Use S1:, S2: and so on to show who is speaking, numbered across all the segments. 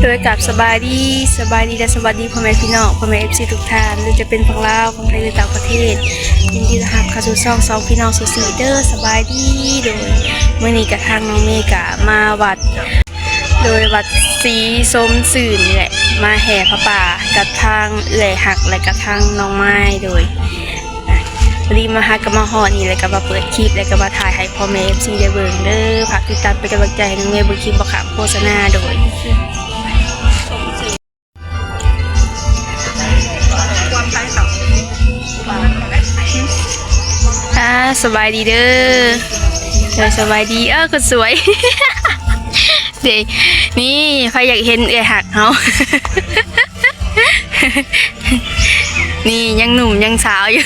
S1: โดยกับสบายดีและสวัสดีพ่อแม่พี่น้องพ่อแม่FCทุกท่านหรือจะเป็นฝั่งลาวฝั่งไทยหรือต่างประเทศยินดีต้อนรับเข้าสู่ช่องสองพี่น้องสู่สีเดอร์สบายดีโดยเมื่อนี้กับทางน้องเมกะมาวัดโดยวัดสีส้มสื่นนี่แหละมาแห่พระป่ากับทางเอื่อยหักและกับทางน้องไม้โดยรีมาหากับมาฮอดนี่แล้วก็มาเปิดคลิปแล้วก็มาถ่ายให้พ่อแม่ FC ได้เบิ่งเด้อฝากติดตามเป็นกำลังใจให้น้องเมย์เบิ่งคลิปบ่ขาดโฆษณาโดยสบายดีเด้อสบายดีคนสวย เด็กนี่ใครอยากเห็นเอื้อยหักเขา นี่ยังหนุ่มยังสาวอยู่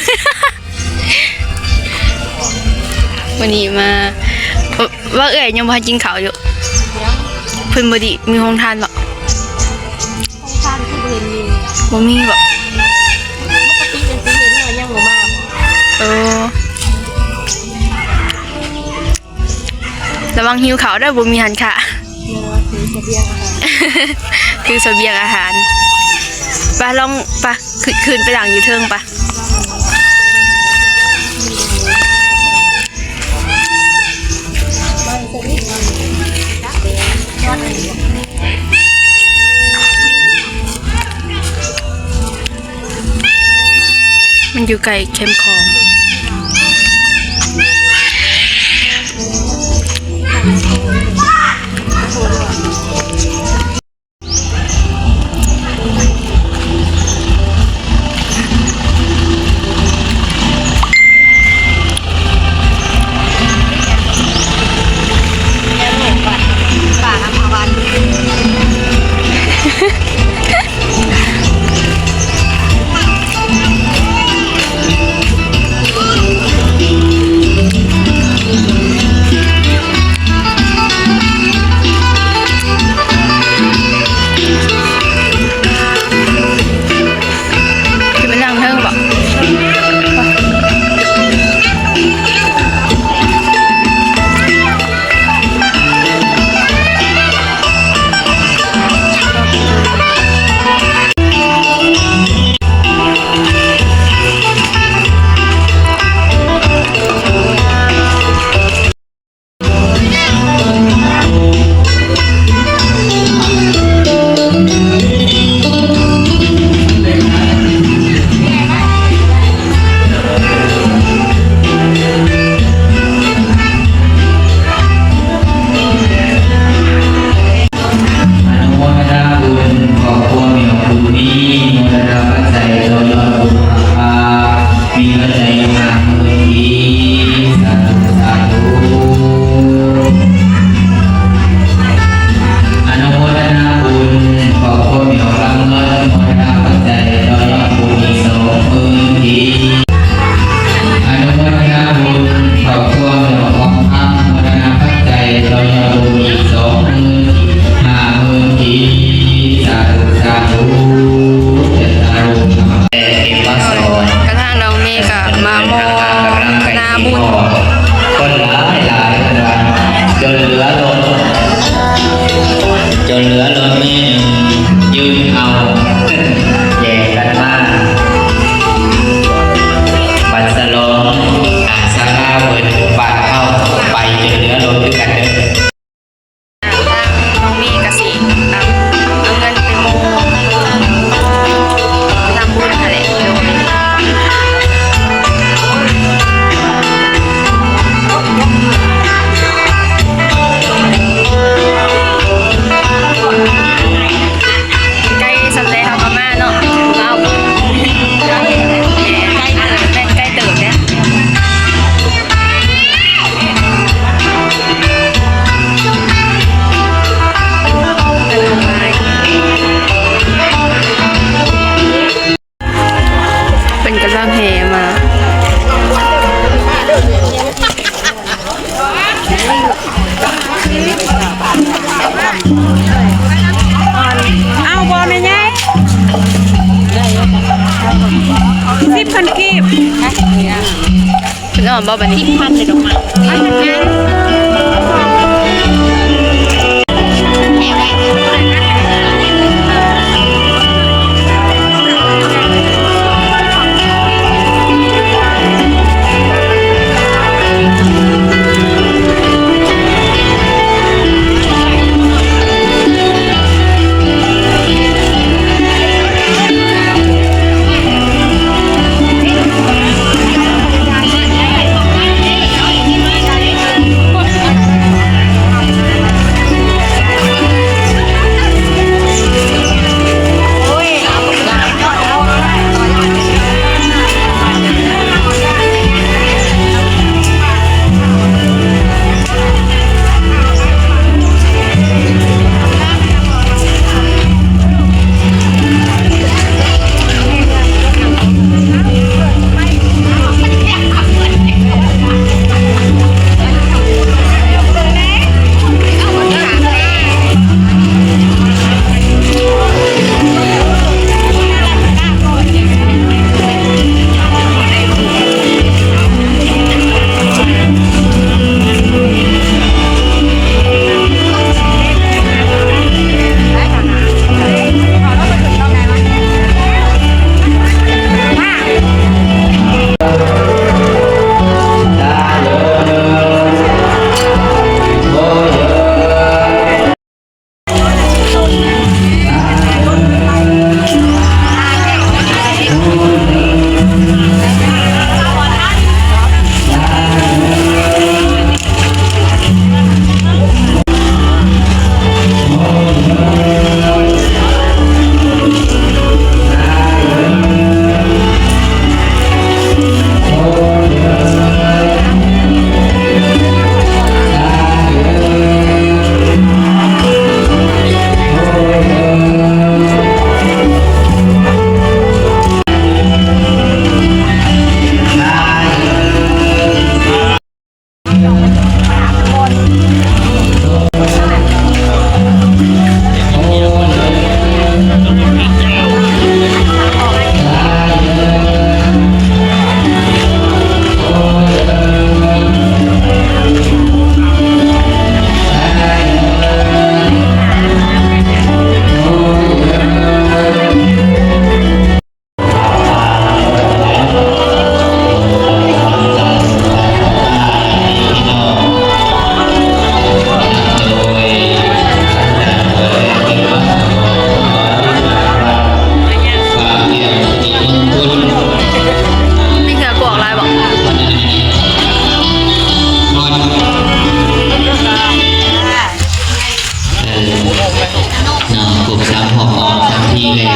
S1: วันนี้มาว่าเอื้อยยังพากินข้าวอยู่เพิ่นบ่ดีมีห้องทานบ่
S2: ห้องทานที่เพิ่นมี
S1: บ่มีบ่
S2: ปกติเป็นสิเห็นว่ายังบ่มา
S1: ระวังหิวเขาได้บ่มีหันค่ะ
S2: คือเสบียงอาหาร
S1: คือเสบียงอาหารไปลองไปคืนไปหลังอยู่เทิงปะมันอยู่ไกลเข้มของ
S2: 10,000 กีบ
S1: ถึงเอาบ่บัดนี้
S2: 10,000เลยดอกไม้
S3: แล้วก็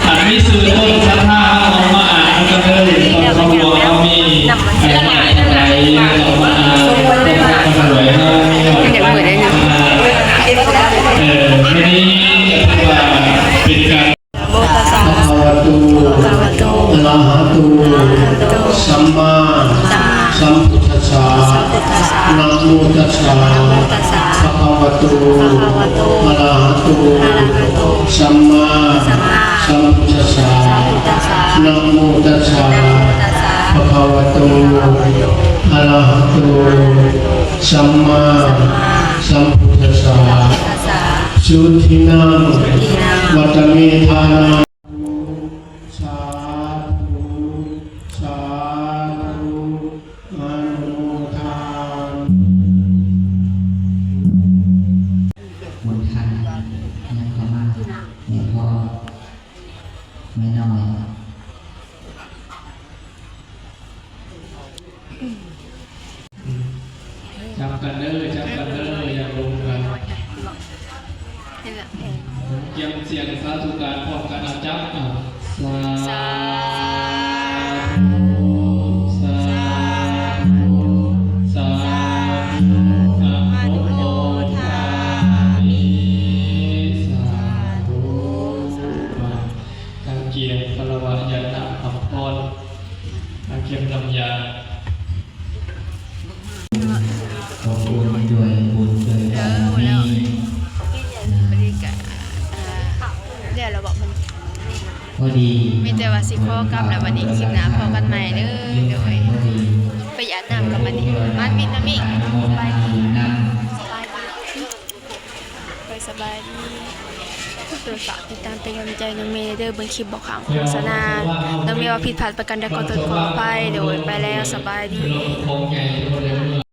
S4: อันนี้สื่อต้นชั้นห้าออกมาอ่านกันเลยตอนเขาบอกเขามีใครมาอะไรออกมาอ่านต้องสวยให้ไม่นี้ว่าเป็นการ
S1: โมตัสสะ
S3: ภะคะวะโต
S1: ภะคะวะโต
S3: อะระหะโตสัมมาสัมพุทธัสสะนะโมตัสสะภะคะวะโตอะระหะโตสัมมาสัมพุทธัสสะนะโมตัสสะภะคะวะโตอะระหะโตสัมมาสัมพุทธัสสะสุทินังวัตเมธานังสาธุสาธุอนุโมทามิ
S5: บนคันยังเข้ามาเนี่ยพอไม่น้อย
S4: จับกันเด้อจับกันเด้ออย่าลงกันเกี่ยมเสียงสาธุการพร้อมกันเอาจับสาธุสาธุสาธุอนุโมทามิสาธุการเกียรติพลวะยานะอัมพรการเกียรติลำยา
S5: ขอบคุณด้วยบุญด้วยบารมี
S1: บริการเดี๋ยวเราบอกมัน
S5: พอดี
S1: มีแต่ว่าสิขอกลับแล้ววันนี้คลิปหน้าพอกันใหม่เด้อเดี๋ยว
S5: พอดี
S1: ไปอาบน้ำกับมันนี่มันมินนะมิ
S5: อนุโมทนาบุญนำ
S1: สบายดีไปสบายดีโดยฝากติดตามเป็นกำลังใจน้องเมย์เด้อเบิ่งคลิปบอกข่าวโฆษณาน้องเมย์ว่าผิดพลาดประกันใดก็ต้องขออภัยโดยไปแล้วสบายดี
S4: คงใหญ่